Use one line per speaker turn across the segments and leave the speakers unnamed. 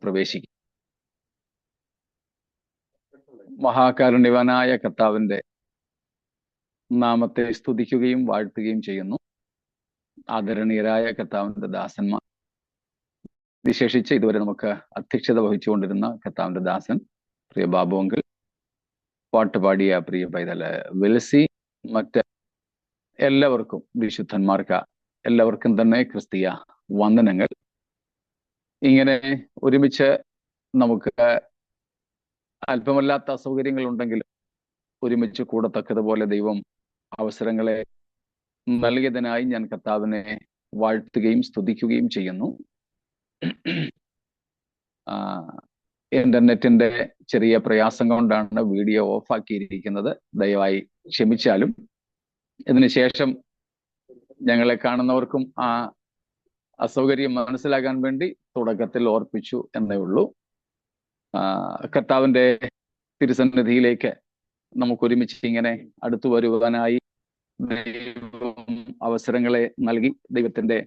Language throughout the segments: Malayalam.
പ്രവേശിക്കും. മഹാകാരുണ്യവാനായ കർത്താവിന്റെ നാമത്തെ സ്തുതിക്കുകയും വാഴ്ത്തുകയും ചെയ്യുന്നു. ആദരണീയരായ കർത്താവിന്റെ ദാസന്മാർ, വിശേഷിച്ച് ഇതുവരെ നമുക്ക് അധ്യക്ഷത വഹിച്ചുകൊണ്ടിരുന്ന കർത്താവിന്റെ ദാസൻ പ്രിയ ബാബു അങ്കിൾ, പാട്ടുപാടിയ പ്രിയ പൈതൽ വിൽസി, മറ്റ് എല്ലാവർക്കും, വിശുദ്ധന്മാർക്ക് എല്ലാവർക്കും തന്നെ ക്രിസ്തീയ വന്ദനങ്ങൾ. ഇങ്ങനെ ഒരുമിച്ച് നമുക്ക് അല്പമല്ലാത്ത അസൗകര്യങ്ങൾ ഉണ്ടെങ്കിലും ഒരുമിച്ച് കൂടത്തക്കതുപോലെ ദൈവം അവസരങ്ങളെ നൽകിയതിനായി ഞാൻ കർത്താവിനെ വാഴ്ത്തുകയും സ്തുതിക്കുകയും ചെയ്യുന്നു. ഇന്റർനെറ്റിന്റെ ചെറിയ പ്രയാസം കൊണ്ടാണ് വീഡിയോ ഓഫാക്കിയിരിക്കുന്നത്. ദയവായി ക്ഷമിച്ചാലും. ഇതിനുശേഷം ഞങ്ങളെ കാണുന്നവർക്കും ആ അസൗകര്യം മനസ്സിലാകാൻ വേണ്ടി തുടക്കത്തിൽ ഓർപ്പിച്ചു എന്നേ ഉള്ളൂ. കർത്താവിന്റെ തിരുസന്നിധിയിലേക്ക് നമുക്കൊരുമിച്ച് ഇങ്ങനെ അടുത്തു വരുവാനായി ദൈവം അവസരങ്ങളെ നൽകി. ദൈവത്തിന്റെ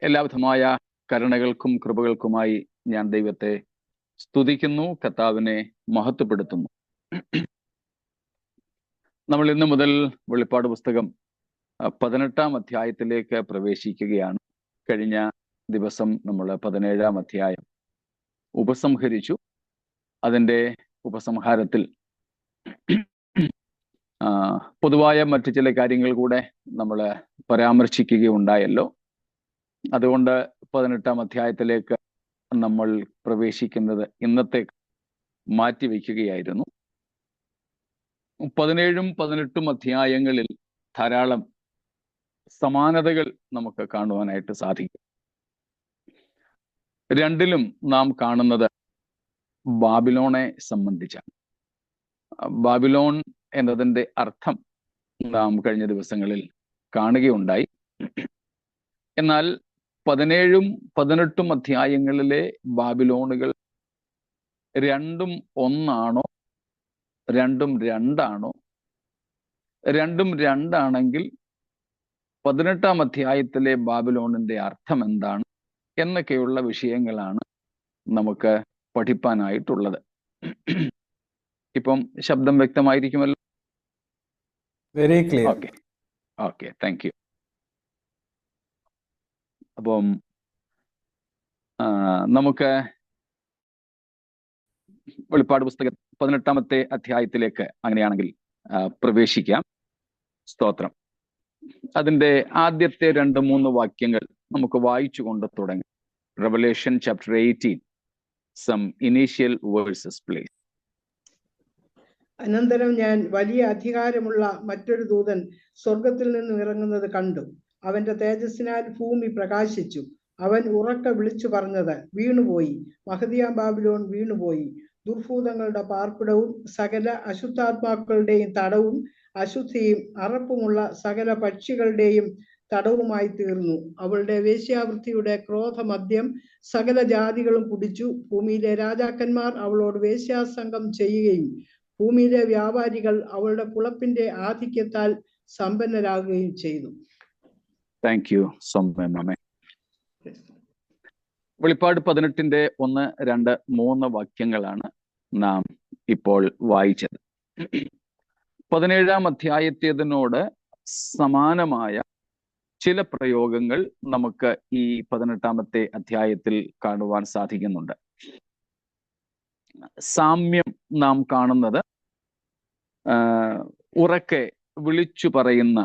എല്ലാവിധമായ കരുണകൾക്കും കൃപകൾക്കുമായി ഞാൻ ദൈവത്തെ സ്തുതിക്കുന്നു, കർത്താവിനെ മഹത്വപ്പെടുത്തുന്നു. നമ്മൾ ഇന്ന് മുതൽ വെളിപ്പാട് പുസ്തകം 18-ാം അധ്യായത്തിലേക്ക് പ്രവേശിക്കുകയാണ്. കഴിഞ്ഞ ദിവസം നമ്മൾ 17-ാം അധ്യായം ഉപസംഹരിച്ചു. അതിൻ്റെ ഉപസംഹാരത്തിൽ പൊതുവായ മറ്റു ചില കാര്യങ്ങൾ കൂടെ നമ്മൾ പരാമർശിക്കുകയുണ്ടായല്ലോ. അതുകൊണ്ട് 18-ാം അധ്യായത്തിലേക്ക് നമ്മൾ പ്രവേശിക്കുന്നത് ഇന്നത്തെ മാറ്റിവെക്കുകയായിരുന്നു. 17-ഉം 18-ഉം അധ്യായങ്ങളിൽ ധാരാളം സമാനതകൾ നമുക്ക് കാണുവാനായിട്ട് സാധിക്കും. രണ്ടിലും നാം കാണുന്നത് ബാബിലോണെ സംബന്ധിച്ചാണ്. ബാബിലോൺ എന്നതിൻ്റെ അർത്ഥം നാം കഴിഞ്ഞ ദിവസങ്ങളിൽ കാണുകയുണ്ടായി. എന്നാൽ 17-ഉം 18-ഉം അധ്യായങ്ങളിലെ ബാബിലോണുകൾ രണ്ടും ഒന്നാണോ, രണ്ടും രണ്ടാണോ? രണ്ടും രണ്ടാണെങ്കിൽ 18-ാം അധ്യായത്തിലെ ബാബിലോണിന്റെ അർത്ഥം എന്താണ് എന്നൊക്കെയുള്ള വിഷയങ്ങളാണ് നമുക്ക് പഠിപ്പാനായിട്ടുള്ളത്. ഇപ്പം ശബ്ദം വ്യക്തമായിരിക്കുമല്ലോ?
Very clear.
Okay, thank you. അപ്പം നമുക്ക് വെളിപ്പാട് പുസ്തകം 18-ാമത്തെ അധ്യായത്തിലേക്ക് അങ്ങനെയാണെങ്കിൽ പ്രവേശിക്കാം. സ്തോത്രം. അതിൻ്റെ ആദ്യത്തെ 2-3 വാക്യങ്ങൾ നമുക്ക് വായിച്ചുകൊണ്ട് തുടങ്ങാം. Revelation chapter 18, some initial verses please.
അനന്തരം ഞാൻ വലിയ അധികാരമുള്ള മറ്റൊരു ദൂതൻ സ്വർഗത്തിൽ നിന്ന് ഇറങ്ങുന്നത് കണ്ടു. അവന്റെ തേജസ്സിനാൽ ഭൂമി പ്രകാശിച്ചു. അവൻ ഉറക്കെ വിളിച്ചു പറഞ്ഞത്, വീണുപോയി, മഹതിയാം ബാബിലോൺ വീണുപോയി, ദുർഭൂതങ്ങളുടെ പാർപ്പിടവും സകല അശുദ്ധാത്മാക്കളുടെയും തടവും അശുദ്ധിയും അറപ്പുമുള്ള സകല പക്ഷികളുടെയും തടവുമായി തീർന്നു. അവളുടെ വേശ്യാവൃത്തിയുടെ ക്രോധമദ്യം സകല ജാതികളും കുടിച്ചു. ഭൂമിയിലെ രാജാക്കന്മാർ അവളോട് വേശ്യാസംഗം ചെയ്യുകയും ഭൂമിയിലെ വ്യാപാരികൾ അവളുടെ പുളപ്പിന്റെ ആധിക്യത്താൽ സമ്പന്നരാകുകയും ചെയ്തു.
Thank you so much. വെളിപ്പാട് 18-ന്റെ 1, 2, 3 വാക്യങ്ങളാണ് നാം ഇപ്പോൾ വായിച്ചത്. 17-ാം അധ്യായത്തേതിനോട് സമാനമായ ചില പ്രയോഗങ്ങൾ നമുക്ക് ഈ 18-ാമത്തെ അധ്യായത്തിൽ കാണുവാൻ സാധിക്കുന്നുണ്ട്. സാമ്യം നാം കാണുന്നത് ഉറക്കെ വിളിച്ചു പറയുന്ന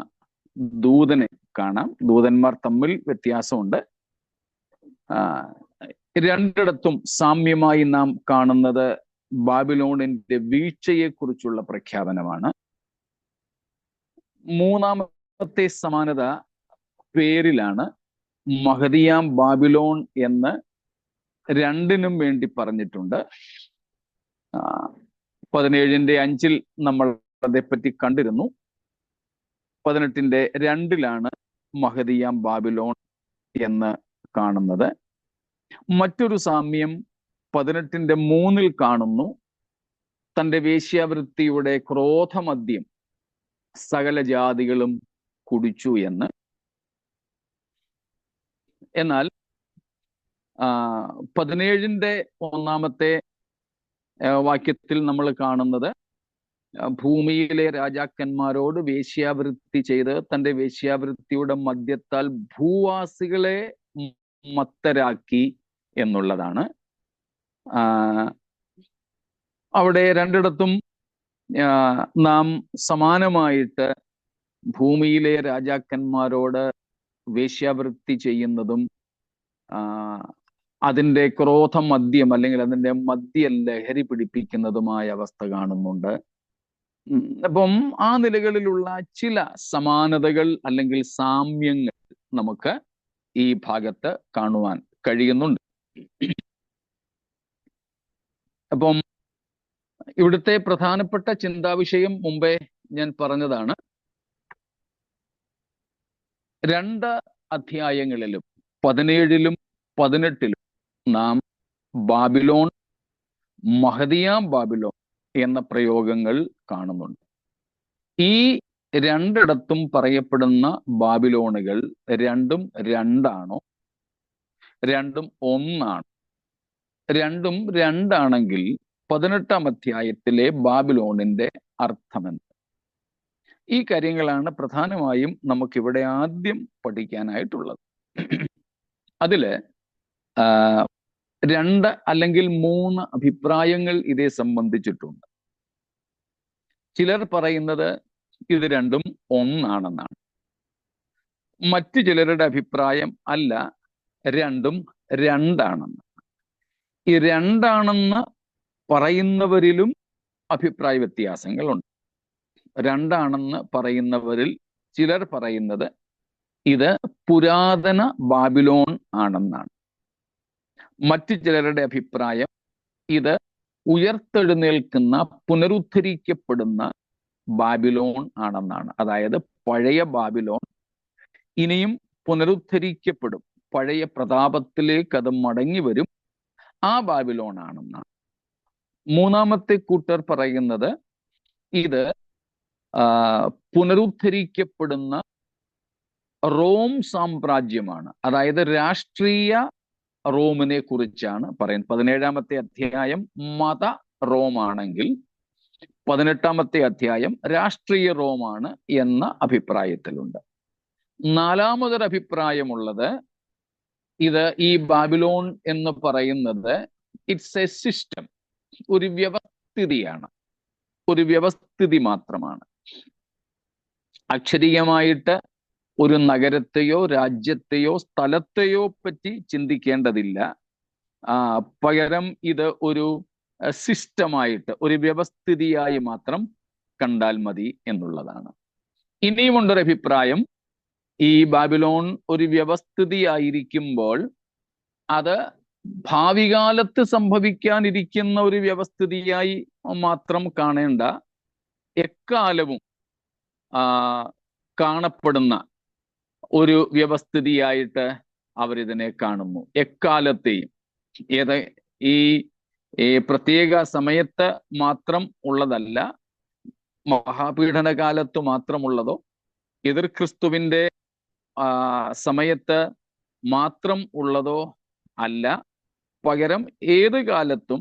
ദൂതനെ കാണാം. ദൂതന്മാർ തമ്മിൽ വ്യത്യാസമുണ്ട്. രണ്ടിടത്തും സാമ്യമായി നാം കാണുന്നത് ബാബിലോണിന്റെ വീഴ്ചയെക്കുറിച്ചുള്ള പ്രഖ്യാപനമാണ്. മൂന്നാമത്തെ സമാനത പേരിലാണ്. മഹദിയാം ബാബിലോൺ എന്ന് രണ്ടിനും വേണ്ടി പറഞ്ഞിട്ടുണ്ട്. 17-ന്റെ 5-ൽ നമ്മൾ അതേപ്പറ്റി കണ്ടിരുന്നു. 18-ന്റെ 2-ലാണ് മഹദിയാം ബാബിലോൺ എന്ന് കാണുന്നത്. മറ്റൊരു സാമ്യം 18-ന്റെ 3-ൽ കാണുന്നു. തൻ്റെ വേശ്യാവൃത്തിയുടെ ക്രോധമദ്യം സകല ജാതികളും കുടിച്ചു എന്ന്. എന്നാൽ 17-ന്റെ 1-ാമത്തെ വാക്യത്തിൽ നമ്മൾ കാണുന്നത് ഭൂമിയിലെ രാജാക്കന്മാരോട് വേശ്യാവൃത്തി ചെയ്ത് തന്റെ വേശ്യാവൃത്തിയുടെ മദ്യത്താൽ ഭൂവാസികളെ മത്തരാക്കി എന്നുള്ളതാണ്. അവിടെ രണ്ടിടത്തും നാം സമാനമായിട്ട് ഭൂമിയിലെ രാജാക്കന്മാരോട് വേശ്യാവൃത്തി ചെയ്യുന്നതും അതിൻ്റെ ക്രോധമദ്യം അല്ലെങ്കിൽ അതിൻ്റെ മദ്യ ലഹരി പിടിപ്പിക്കുന്നതുമായ അവസ്ഥ കാണുന്നുണ്ട്. അപ്പം ആ നിലകളിലുള്ള ചില സമാനതകൾ അല്ലെങ്കിൽ സാമ്യങ്ങൾ നമുക്ക് ഈ ഭാഗത്ത് കാണുവാൻ കഴിയുന്നുണ്ട്. അപ്പം ഇവിടുത്തെ പ്രധാനപ്പെട്ട ചിന്താവിഷയം മുമ്പേ ഞാൻ പറഞ്ഞതാണ്. 2 അധ്യായങ്ങളിലും 17-ലും 18-ലും നാം ബാബിലോൺ, മഹദിയ ബാബിലോൺ എന്ന പ്രയോഗങ്ങൾ കാണുന്നുണ്ട്. ഈ രണ്ടിടത്തും പറയപ്പെടുന്ന ബാബിലോണുകൾ രണ്ടും 2ആണോ, രണ്ടും 1ആണോ? രണ്ടും 2ആണെങ്കിൽ 18-ാം അധ്യായത്തിലെ ബാബിലോണിന്റെ അർത്ഥമെന്ത്? ഈ കാര്യങ്ങളാണ് പ്രധാനമായും നമുക്കിവിടെ ആദ്യം പഠിക്കാനായിട്ടുള്ളത്. അതില് 2 അല്ലെങ്കിൽ 3 അഭിപ്രായങ്ങൾ ഇതേ സംബന്ധിച്ചിട്ടുണ്ട്. ചിലർ പറയുന്നത് ഇത് രണ്ടും 1ആണെന്നാണ്. മറ്റു ചിലരുടെ അഭിപ്രായം അല്ല, രണ്ടും 2ആണെന്ന്. ഈ 2ആണെന്ന് പറയുന്നവരിലും അഭിപ്രായ വ്യത്യാസങ്ങളുണ്ട്. 2ആണെന്ന് പറയുന്നവരിൽ ചിലർ പറയുന്നത് ഇത് പുരാതന ബാബിലോൺ ആണെന്നാണ്. മറ്റു ചിലരുടെ അഭിപ്രായം ഇത് ഉയർത്തെഴുന്നേൽക്കുന്ന, പുനരുദ്ധരിക്കപ്പെടുന്ന ബാബിലോൺ ആണെന്നാണ്. അതായത് പഴയ ബാബിലോൺ ഇനിയും പുനരുദ്ധരിക്കപ്പെടും, പഴയ പ്രതാപത്തിലേക്ക് അത് മടങ്ങി വരും, ആ ബാബിലോൺ ആണെന്നാണ്. 3-ാമത്തെ കൂട്ടർ പറയുന്നത് ഇത് പുനരുദ്ധരിക്കപ്പെടുന്ന റോം സാമ്രാജ്യമാണ്. അതായത് രാഷ്ട്രീയ റോമിനെ കുറിച്ചാണ് പറയുന്നത്. 17-ാമത്തെ അധ്യായം മത റോമാണെങ്കിൽ 18-ാമത്തെ അധ്യായം രാഷ്ട്രീയ റോമാണ് എന്ന അഭിപ്രായത്തിലുണ്ട്. 4-മതൊരു അഭിപ്രായമുള്ളത് ഇത് ഈ ബാബിലോൺ എന്ന് പറയുന്നത് ഇറ്റ്സ് എ സിസ്റ്റം, ഒരു വ്യവസ്ഥിതിയാണ്, ഒരു വ്യവസ്ഥിതി മാത്രമാണ്. അക്ഷരീയമായിട്ട് ഒരു നഗരത്തെയോ രാജ്യത്തെയോ സ്ഥലത്തെയോ പറ്റി ചിന്തിക്കേണ്ടതില്ല. പകരം ഇത് ഒരു സിസ്റ്റമായിട്ട്, ഒരു വ്യവസ്ഥിതിയായി മാത്രം കണ്ടാൽ മതി എന്നുള്ളതാണ്. ഇനിയുമുണ്ടൊരു അഭിപ്രായം, ഈ ബാബിലോൺ ഒരു വ്യവസ്ഥിതിയായിരിക്കുമ്പോൾ അത് ഭാവി കാലത്ത് സംഭവിക്കാനിരിക്കുന്ന ഒരു വ്യവസ്ഥിതിയായി മാത്രം കാണേണ്ട, എക്കാലവും കാണപ്പെടുന്ന ഒരു വ്യവസ്ഥിതിയായിട്ട് അവരിതിനെ കാണുന്നു. എക്കാലത്തെയും, ഈ പ്രത്യേക സമയത്ത് മാത്രം ഉള്ളതല്ല, മഹാപീഡന കാലത്ത് മാത്രമുള്ളതോ എതിർ ക്രിസ്തുവിന്റെ സമയത്ത് മാത്രം ഉള്ളതോ അല്ല, പകരം ഏത് കാലത്തും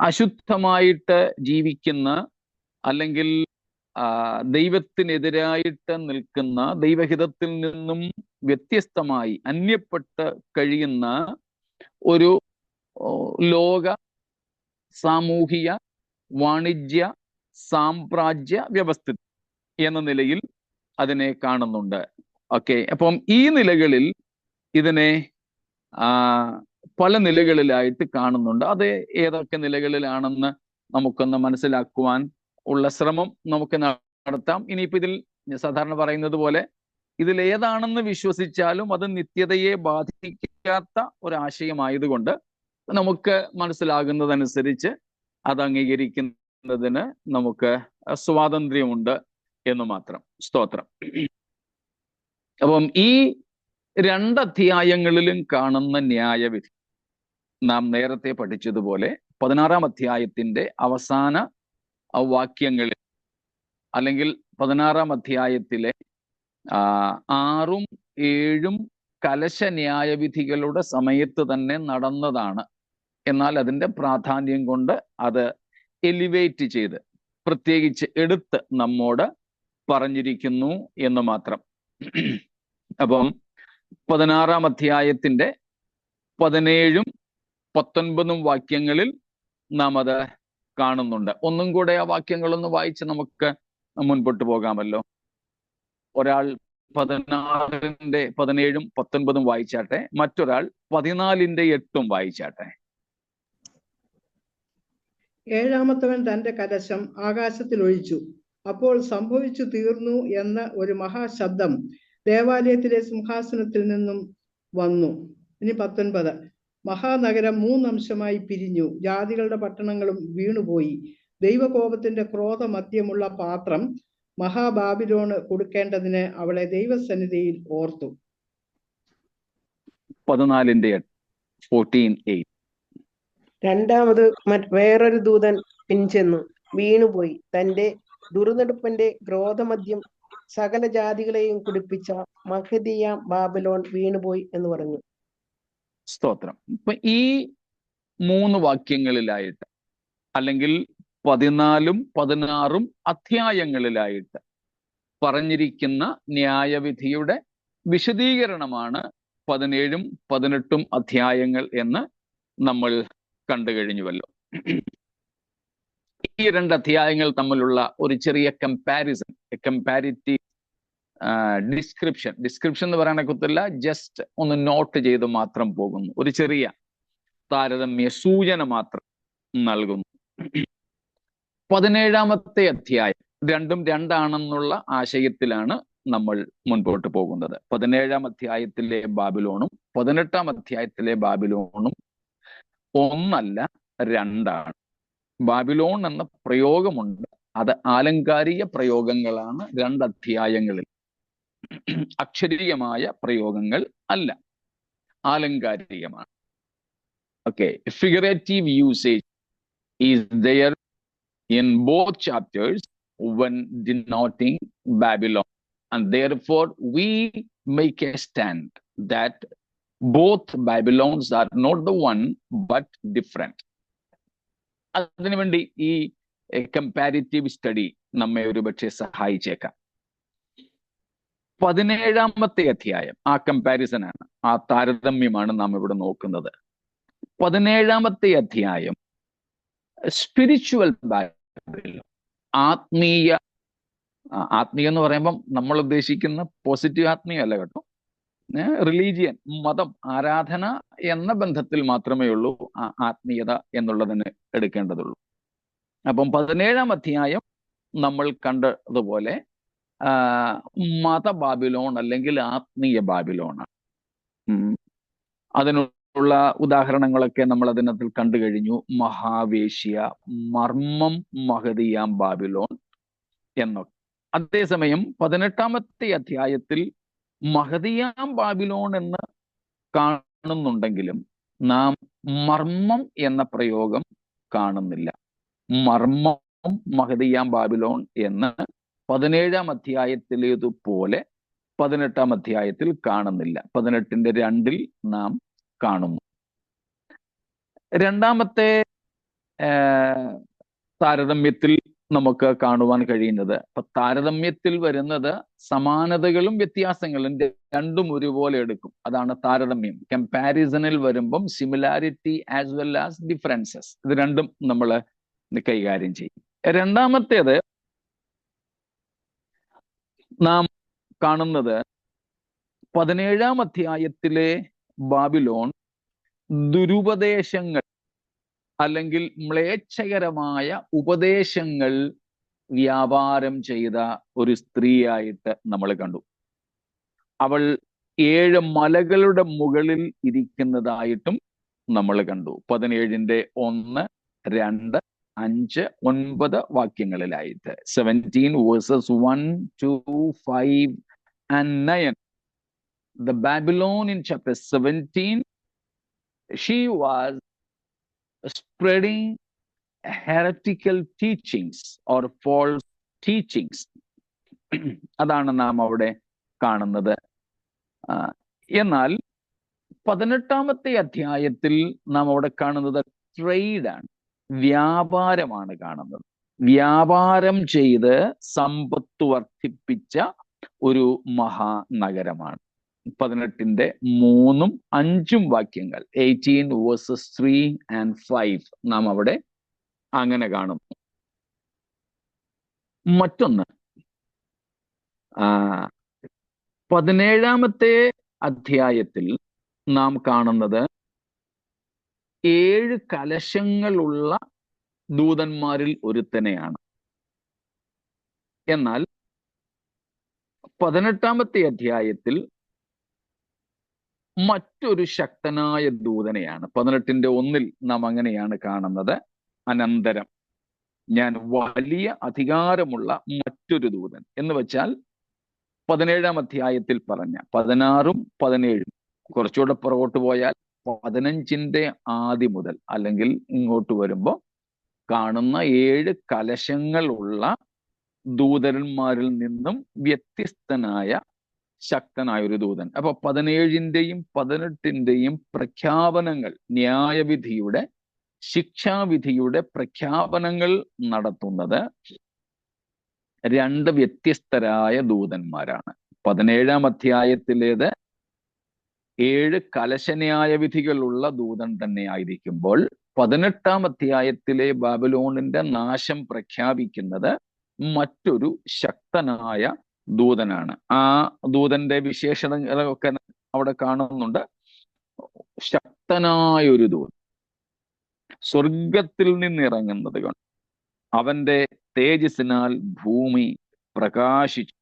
അശുദ്ധമായിട്ട് ജീവിക്കുന്ന, അല്ലെങ്കിൽ ദൈവത്തിനെതിരായിട്ട് നിൽക്കുന്ന, ദൈവഹിതത്തിൽ നിന്നും വ്യത്യസ്തമായി അന്യപ്പെട്ട് കഴിയുന്ന ഒരു ലോക സാമൂഹിക വാണിജ്യ സാമ്രാജ്യ വ്യവസ്ഥിതി എന്ന നിലയിൽ അതിനെ കാണുന്നുണ്ട്. ഓക്കെ, അപ്പം ഈ നിലകളിൽ ഇതിനെ പല നിലകളിലായിട്ട് കാണുന്നുണ്ട്. അത് ഏതൊക്കെ നിലകളിലാണെന്ന് നമുക്കൊന്ന് മനസ്സിലാക്കുവാൻ ഉള്ള ശ്രമം നമുക്ക് നടത്താം. ഇനിയിപ്പോൾ ഇതിൽ സാധാരണ പറയുന്നത് പോലെ ഇതിൽ ഏതാണെന്ന് വിശ്വസിച്ചാലും അത് നിത്യതയെ ബാധിക്കാത്ത ഒരാശയമായതുകൊണ്ട് നമുക്ക് മനസ്സിലാകുന്നതനുസരിച്ച് അത് അംഗീകരിക്കുന്നതിന് നമുക്ക് സ്വാതന്ത്ര്യമുണ്ട് എന്ന് മാത്രം. സ്തോത്രം. അപ്പം ഈ 2 അധ്യായങ്ങളിലും കാണുന്ന ന്യായവിധി നാം നേരത്തെ പഠിച്ചതുപോലെ 16-ാം അധ്യായത്തിന്റെ അവസാന വാക്യങ്ങളിൽ, അല്ലെങ്കിൽ 16-ാം അധ്യായത്തിലെ 6-ഉം 7-ഉം കലശ ന്യായവിധികളുടെ സമയത്ത് തന്നെ നടന്നതാണ്. എന്നാൽ അതിൻ്റെ പ്രാധാന്യം കൊണ്ട് അത് എലിവേറ്റ് ചെയ്ത് പ്രത്യേകിച്ച് എടുത്ത് നമ്മോട് പറഞ്ഞിരിക്കുന്നു എന്ന് മാത്രം. അപ്പം 16-ാം അധ്യായത്തിൻ്റെ 17ഉം 19ഉം വാക്യങ്ങളിൽ നാം അത് കാണുന്നുണ്ട്. ഒന്നും കൂടെ ആ വാക്യങ്ങളൊന്ന് വായിച്ച് നമുക്ക് മുൻപോട്ട് പോകാമല്ലോ. ഒരാൾ 16-ന്റെ 17ഉം 19ഉം വായിച്ചാട്ടെ, മറ്റൊരാൾ 14-ന്റെ 8ഉം വായിച്ചാട്ടെ.
ഏഴാമത്തവൻ തന്റെ കലശം ആകാശത്തിൽ ഒഴിച്ചു. അപ്പോൾ സംഭവിച്ചു തീർന്നു എന്ന ഒരു മഹാശബ്ദം ദേവാലയത്തിലെ സിംഹാസനത്തിൽ നിന്നും വന്നു. ഇനി 19. മഹാനഗരം 3 അംശമായി പിരിഞ്ഞു, ജാതികളുടെ പട്ടണങ്ങളും വീണുപോയി. ദൈവകോപത്തിന്റെ ക്രോധമദ്യമുള്ള പാത്രം മഹാബാബിലോണ് കൊടുക്കേണ്ടതിന് അവളെ ദൈവസന്നിധിയിൽ ഓർത്തു.
14-ന്റെ 14:8.
രണ്ടാമത് വേറൊരു ദൂതൻ പിൻചെന്നു വീണുപോയി. തന്റെ ദുർനടപ്പിന്റെ ക്രോധമദ്യം സകല ജാതികളെയും കുടിപ്പിച്ച മഹതിയാം ബാബിലോൺ വീണുപോയി എന്ന് പറഞ്ഞു.
സ്തോത്രം. ഇപ്പൊ ഈ 3 വാക്യങ്ങളിലായിട്ട്, അല്ലെങ്കിൽ 14ഉം 16ഉം അധ്യായങ്ങളിലായിട്ട് പറഞ്ഞിരിക്കുന്ന ന്യായവിധിയുടെ വിശദീകരണമാണ് 17ഉം 18ഉം അധ്യായങ്ങൾ എന്ന് നമ്മൾ കണ്ടു കഴിഞ്ഞുവല്ലോ. ഈ 2 അധ്യായങ്ങൾ തമ്മിലുള്ള ഒരു ചെറിയ കമ്പാരിസൺ, കമ്പാരിറ്റീവ് ഡിസ്ക്രിപ്ഷൻ എന്ന് പറയാനൊക്കത്തില്ല, ജസ്റ്റ് ഒന്ന് നോട്ട് ചെയ്ത് മാത്രം പോകുന്നു. ഒരു ചെറിയ താരതമ്യ സൂചന മാത്രം നൽകുന്നു. 17-ാമത്തെ അധ്യായം രണ്ടും രണ്ടാണെന്നുള്ള ആശയത്തിലാണ് നമ്മൾ മുൻപോട്ട് പോകുന്നത്. 17-ാം അധ്യായത്തിലെ ബാബിലോണും 18-ാം അധ്യായത്തിലെ ബാബിലോണും ഒന്നല്ല, രണ്ടാണ്. ബാബിലോൺ എന്ന പ്രയോഗമുണ്ട്, അത് ആലങ്കാരിക പ്രയോഗങ്ങളാണ് 2 അധ്യായങ്ങളിൽ. അക്ഷരീയമായ പ്രയോഗങ്ങൾ അല്ല, ആലങ്കാരികമാണ്. Okay, figurative usage is there in both chapters when denoting Babylon, and therefore we make a stand that both Babylons are not the one but different. അതിനുവേണ്ടി ഈ കമ്പാരിറ്റീവ് സ്റ്റഡി നമ്മെ ഒരുപക്ഷെ സഹായിച്ചേക്കാം. 17-ാമത്തെ അധ്യായം ആ കമ്പാരിസൺ ആണ്, ആ താരതമ്യമാണ് നാം ഇവിടെ നോക്കുന്നത്. 17-ാമത്തെ അധ്യായം സ്പിരിച്വൽ ബാബിലോൺ, ആത്മീയ എന്ന് പറയുമ്പം നമ്മൾ ഉദ്ദേശിക്കുന്ന പോസിറ്റീവ് ആത്മീയമല്ല കേട്ടോ, റിലീജിയൻ, മതം, ആരാധന എന്ന ബന്ധത്തിൽ മാത്രമേ ഉള്ളൂ ആത്മീയത എന്നുള്ളതിന് എടുക്കേണ്ടതുള്ളൂ. അപ്പം 17-ാം അധ്യായം നമ്മൾ കണ്ടതുപോലെ മത ബാബിലോൺ അല്ലെങ്കിൽ ആത്മീയ ബാബിലോണാണ്. അതിനുള്ള ഉദാഹരണങ്ങളൊക്കെ നമ്മൾ അതിനകത്തിൽ കണ്ടു കഴിഞ്ഞു. മഹാവേശ്യ, മർമ്മം മഹതിയാം ബാബിലോൺ എന്നൊക്കെ. അതേസമയം 18-ാമത്തെ അധ്യായത്തിൽ മഹതിയാം ബാബിലോൺ എന്ന് കാണുന്നുണ്ടെങ്കിലും നാം മർമ്മം എന്ന പ്രയോഗം കാണുന്നില്ല. മർമ്മം മഹതിയാം ബാബിലോൺ എന്ന് 17-ാം അധ്യായത്തിലേതുപോലെ 18-ാം അധ്യായത്തിൽ കാണുന്നില്ല. 18-ന്റെ 2-ൽ നാം കാണുന്നു. രണ്ടാമത്തെ താരതമ്യത്തിൽ നമുക്ക് കാണുവാൻ കഴിയുന്നത്, താരതമ്യത്തിൽ വരുന്നത് സമാനതകളും വ്യത്യാസങ്ങളും രണ്ടും ഒരുപോലെ എടുക്കും. അതാണ് താരതമ്യം. കമ്പാരിസണിൽ വരുമ്പം similarity as well as differences, ഇത് രണ്ടും നമ്മൾ കൈകാര്യം ചെയ്യും. രണ്ടാമത്തേത് നാം കാണുന്നത് 17-ാം അധ്യായത്തിലെ ബാബിലോൺ ദുരുപദേശങ്ങൾ അല്ലെങ്കിൽ മ്ലേച്ഛകരമായ ഉപദേശങ്ങൾ വ്യാപാരം ചെയ്ത ഒരു സ്ത്രീയായിട്ട് നമ്മൾ കണ്ടു. അവൾ 7 മലകളുടെ മുകളിൽ ഇരിക്കുന്നതായിട്ടും നമ്മൾ കണ്ടു. 17-ന്റെ 1, 2, 5, 9 വാക്യങ്ങളിലായിട്ട് 17 verses 1, 2, 5 and 9. The Babylon in chapter 17, she was spreading heretical teachings or false teachings. അതാണ് നാം അവിടെ കാണുന്നത്. എന്നാൽ 18-ാമത്തെ അധ്യായത്തിൽ നാം അവിടെ കാണുന്നത് ട്രേഡാണ്, വ്യാപാരമാണ് കാണുന്നത്. വ്യാപാരം ചെയ്ത് സമ്പത്ത് വർദ്ധിപ്പിച്ച ഒരു മഹാനഗരമാണ്. 18-ന്റെ 3ഉം 5ഉം വാക്യങ്ങൾ, 18 വേഴ്സസ് 3 and 5, നാം അവിടെ അങ്ങനെ കാണുന്നു. മറ്റൊന്ന് 17-ാമത്തെ അധ്യായത്തിൽ നാം കാണുന്നത് 7 കലശങ്ങളുള്ള ദൂതന്മാരിൽ ഒരുത്തനെയാണ്. എന്നാൽ 18-ാമത്തെ അധ്യായത്തിൽ മറ്റൊരു ശക്തനായ ദൂതനെയാണ്. 18-ന്റെ 1-ൽ നാം അങ്ങനെയാണ് കാണുന്നത്. അനന്തരം ഞാൻ വലിയ അധികാരമുള്ള മറ്റൊരു ദൂതൻ എന്ന് വെച്ചാൽ 17-ാം അധ്യായത്തിൽ പറഞ്ഞ 16ഉം 17ഉം, കുറച്ചുകൂടെ പുറകോട്ട് പോയാൽ 15-ന്റെ ആദ്യം മുതൽ അല്ലെങ്കിൽ ഇങ്ങോട്ട് വരുമ്പോൾ കാണുന്ന 7 കലശങ്ങളുള്ള ദൂതന്മാരിൽ നിന്നും വ്യത്യസ്തനായ ശക്തനായ ഒരു ദൂതൻ. അപ്പൊ 17-ന്റെയും 18-ന്റെയും പ്രഖ്യാപനങ്ങൾ, ന്യായവിധിയുടെ, ശിക്ഷാവിധിയുടെ പ്രഖ്യാപനങ്ങൾ നടത്തുന്നത് 2 വ്യത്യസ്തരായ ദൂതന്മാരാണ്. 17-ാം അധ്യായത്തിലേത് 7 കലശന്യായവിധികളുള്ള ദൂതൻ തന്നെ ആയിരിക്കുമ്പോൾ 18-ാം അധ്യായത്തിലെ ബാബിലോണിന്റെ നാശം പ്രഖ്യാപിക്കുന്നത് മറ്റൊരു ശക്തനായ ദൂതനാണ്. ആ ദൂതന്റെ വിശേഷണങ്ങളൊക്കെ അവിടെ കാണുന്നുണ്ട്. ശക്തനായ ഒരു ദൂതൻ, സ്വർഗത്തിൽ നിന്നിറങ്ങുന്നത് കൊണ്ട് അവന്റെ തേജസ്സിനാൽ ഭൂമി പ്രകാശിച്ചു.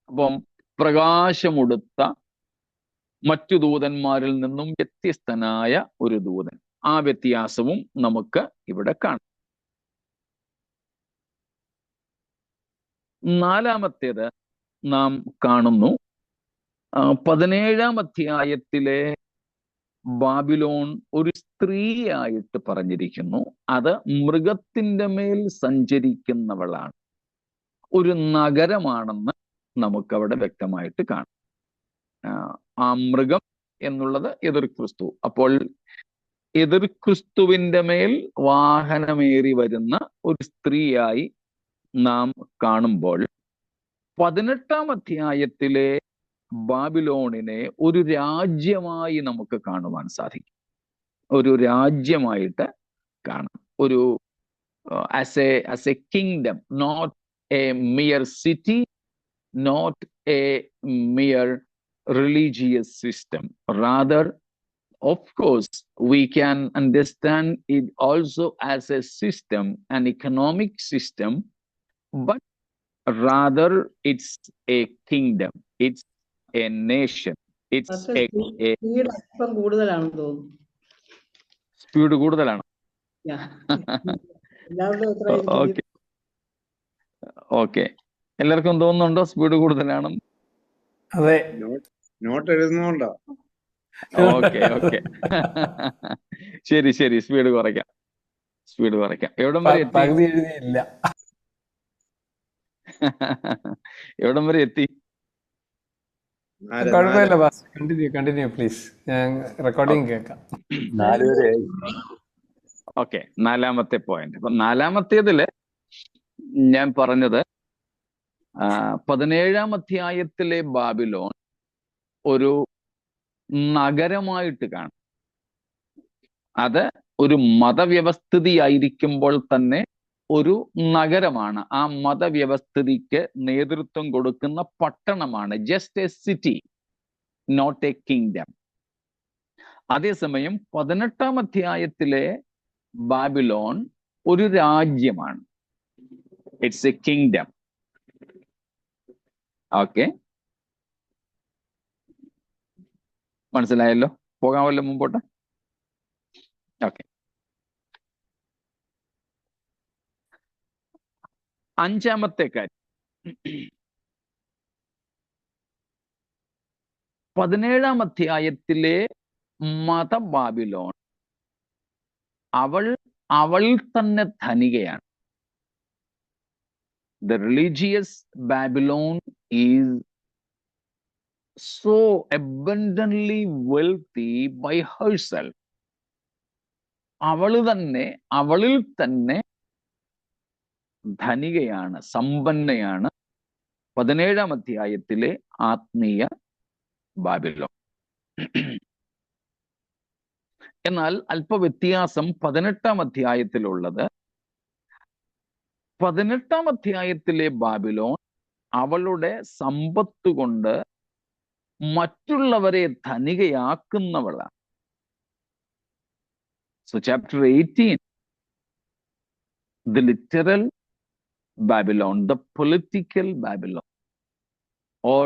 അപ്പം പ്രകാശമുടുത്ത മറ്റു ദൂതന്മാരിൽ നിന്നും വ്യത്യസ്തനായ ഒരു ദൂതൻ. ആ വ്യത്യാസവും നമുക്ക് ഇവിടെ കാണാം. 4-ാമത്തേത് നാം കാണുന്നു. 17-ാം അധ്യായത്തിലെ ബാബിലോൺ ഒരു സ്ത്രീയായിട്ട് പറഞ്ഞിരിക്കുന്നു. അത് മൃഗത്തിന്റെ മേൽ സഞ്ചരിക്കുന്നവളാണ്, ഒരു നഗരമാണെന്ന് നമുക്കവിടെ വ്യക്തമായിട്ട് കാണാം. ആ മൃഗം എന്നുള്ളത് എതിർ ക്രിസ്തു. അപ്പോൾ എതിർ ക്രിസ്തുവിന്റെ മേൽ വാഹനമേറി വരുന്ന ഒരു സ്ത്രീയായി നാം കാണുമ്പോൾ 18-ാം അധ്യായത്തിലെ ബാബിലോണിനെ ഒരു രാജ്യമായി നമുക്ക് കാണുവാൻ സാധിക്കും. ഒരു രാജ്യമായിട്ട് കാണാം. ഒരു as a kingdom, not a mere city, not a mere religious system. Rather, of course, we can understand it also as a system, an economic system, but rather it's a kingdom, it's a nation, it's
speed അല്പം കൂടുതലാണെന്ന് തോന്നുന്നു.
സ്പീഡ് കൂടുതലാണ്. ഓക്കെ ഓക്കെ, എല്ലാവർക്കും തോന്നുന്നുണ്ടോ സ്പീഡ് കൂടുതലാണെന്ന്?
അതെ,
നോട്ട് എഴുതുന്നുണ്ടോ?
ഓക്കെ ഓക്കെ, ശരി ശരി, സ്പീഡ് കുറയ്ക്കാം, സ്പീഡ് കുറയ്ക്കാം. എവിടം വരെ എത്തി?
പകുതി എഴുതിയില്ല.
എവിടം വരെ എത്തി?
കുഴപ്പമില്ല, കണ്ടിന്യൂ പ്ലീസ്, ഞാൻ റെക്കോർഡിങ് കേൾക്കാം.
ഓക്കെ, 4-ാമത്തെ പോയിന്റ്. അപ്പൊ 4-ാമത്തേതില് ഞാൻ പറഞ്ഞത് 17-ാം അധ്യായത്തിലെ ബാബിലോൺ ഒരു നഗരമായിട്ട് കാണും. അത് ഒരു മതവ്യവസ്ഥിതി ആയിരിക്കുമ്പോൾ തന്നെ ഒരു നഗരമാണ്. ആ മതവ്യവസ്ഥിതിക്ക് നേതൃത്വം കൊടുക്കുന്ന പട്ടണമാണ്. Just a city, not a kingdom. അതേസമയം 18-ാം അധ്യായത്തിലെ ബാബിലോൺ ഒരു രാജ്യമാണ്. It's A kingdom. ഓക്കെ, മനസ്സിലായല്ലോ? പോകാമല്ലോ മുമ്പോട്ട്? ഓക്കെ, 5-ാമത്തെ കാര്യം, 17-ാം അധ്യായത്തിലെ മത ബാബിലോൺ അവൾ തന്നെ ധനികയാണ്. The religious Babylon is so abundantly wealthy by herself. അവളിൽ തന്നെ ധനികയാണ്, സമ്പന്നയാണ്. 17-ാം അധ്യായത്തിലെ ആത്മീയ ബാബിലോൺ. എന്നാൽ അല്പവ്യത്യാസം 18-ാം അധ്യായത്തിലുള്ളത്. 18-ാം അധ്യായത്തിലെ ബാബിലോൺ അവളുടെ സമ്പത്ത് കൊണ്ട് മറ്റുള്ളവരെ ധനികയാക്കുന്നവളാണ്. So chapter 18, the literal Babylon, the political Babylon, or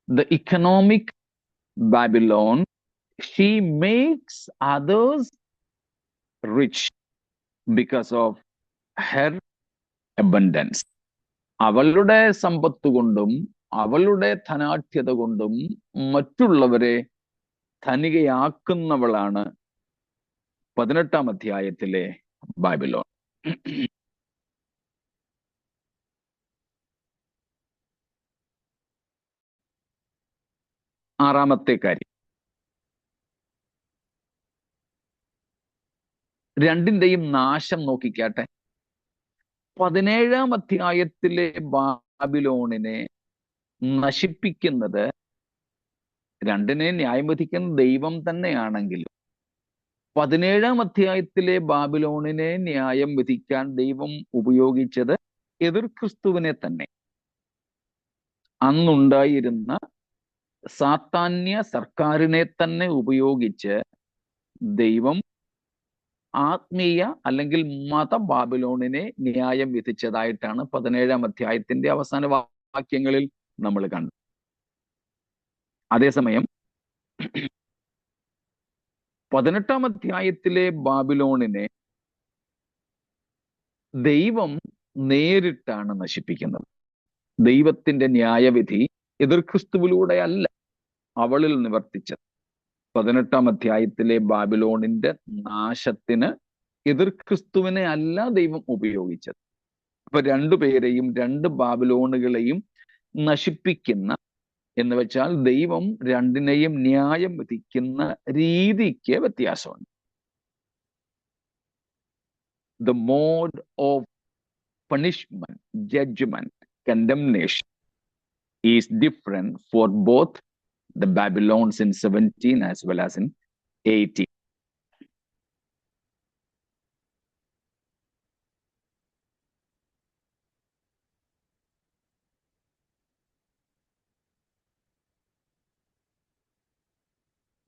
the economic Babylon, she makes others rich because of her abundance. അവളുടെ സമ്പത്ത് കൊണ്ടും അവളുടെ ധനാഢ്യത കൊണ്ടും മറ്റുള്ളവരെ ധനികയാക്കുന്നവളാണ് 18-ാം അധ്യായത്തിലെ ബാബിലോൺ. ആറാമത്തെ കാര്യം, രണ്ടിന്റെയും നാശം നോക്കിക്കാട്ടെ. 17-ാം അധ്യായത്തിലെ ബാബിലോണിനെ നശിപ്പിക്കുന്നത്, രണ്ടിനെ ന്യായം വിധിക്കുന്ന ദൈവം തന്നെയാണെങ്കിലും 17-ാം അധ്യായത്തിലെ ബാബിലോണിനെ ന്യായം വിധിക്കാൻ ദൈവം ഉപയോഗിച്ചത് എതിർ ക്രിസ്തുവിനെ തന്നെ. അന്നുണ്ടായിരുന്ന സാത്താന്യ സർക്കാരിനെ തന്നെ ഉപയോഗിച്ച് ദൈവം ആത്മീയ അല്ലെങ്കിൽ മത ബാബിലോണിനെ ന്യായം വിധിച്ചതായിട്ടാണ് 17-ാം അധ്യായത്തിന്റെ അവസാന വാക്യങ്ങളിൽ നമ്മൾ കണ്ടത്. അതേസമയം 18-ാം അധ്യായത്തിലെ ബാബിലോണിനെ ദൈവം നേരിട്ടാണ് നശിപ്പിക്കുന്നത്. ദൈവത്തിന്റെ ന്യായവിധി എതിർ ക്രിസ്തുവിലൂടെ അല്ല അവളിൽ നിവർത്തിച്ചത്. 18-ാം അധ്യായത്തിലെ ബാബിലോണിന്റെ നാശത്തിന് എതിർ ക്രിസ്തുവിനെ അല്ല ദൈവം ഉപയോഗിച്ചത്. അപ്പൊ രണ്ടുപേരെയും, രണ്ട് ബാബിലോണുകളെയും നശിപ്പിക്കുന്ന, എന്ന് വെച്ചാൽ ദൈവം രണ്ടിനെയും ന്യായം വിധിക്കുന്ന രീതിക്ക് വ്യത്യാസമുണ്ട്. The mode of punishment, judgment, condemnation is different for both the Babylons in 17 as well as in 18.